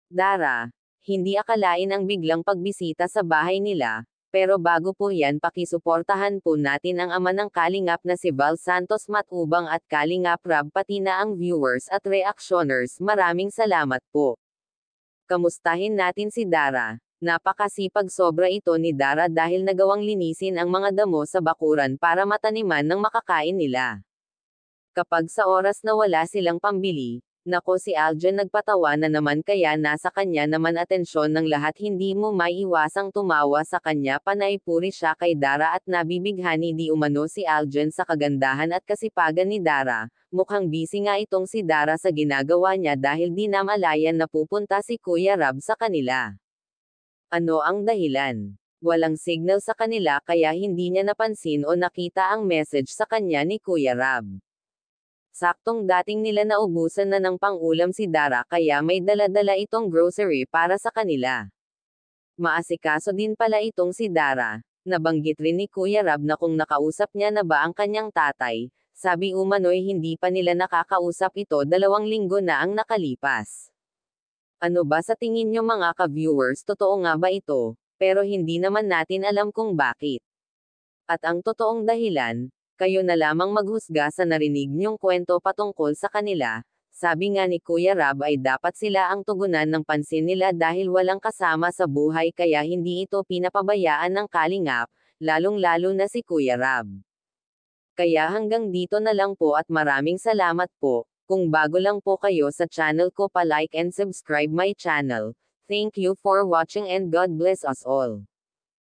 Dara, hindi akalain ang biglang pagbisita sa bahay nila, pero bago po yan pakisuportahan po natin ang ama ng Kalingap na si Val Santos Matubang at Kalingap Rab pati na ang viewers at reactioners. Maraming salamat po. Kamustahin natin si Dara. Napakasipag sobra ito ni Dara dahil nagawang linisin ang mga damo sa bakuran para mataniman ng makakain nila. Kapag sa oras na wala silang pambili, nako si Aljan nagpatawa na naman kaya nasa kanya naman atensyon ng lahat, hindi mo maiiwasang tumawa sa kanya. Panay puri siya kay Dara at nabibighani di umano si Aljan sa kagandahan at kasipagan ni Dara. Mukhang busy nga itong si Dara sa ginagawa niya dahil di namalayan na pupunta si Kuya Rab sa kanila. Ano ang dahilan? Walang signal sa kanila kaya hindi niya napansin o nakita ang message sa kanya ni Kuya Rab. Saktong dating nila naubusan na ng pang-ulam si Dara kaya may dala-dala itong grocery para sa kanila. Maasikaso din pala itong si Dara. Nabanggit rin ni Kuya Rab na kung nakausap niya na ba ang kanyang tatay, sabi umano'y hindi pa nila nakakausap ito, 2 linggo na ang nakalipas. Ano ba sa tingin nyo mga ka-viewers, totoo nga ba ito? Pero hindi naman natin alam kung bakit. At ang totoong dahilan, kayo na lamang maghusga sa narinig nyong kwento patungkol sa kanila. Sabi nga ni Kuya Rab ay dapat sila ang tugunan ng pansin nila dahil walang kasama sa buhay kaya hindi ito pinapabayaan ng Kalingap, lalong-lalo na si Kuya Rab. Kaya hanggang dito na lang po at maraming salamat po. Kung bago lang po kayo sa channel ko, pa-like and subscribe my channel. Thank you for watching and God bless us all.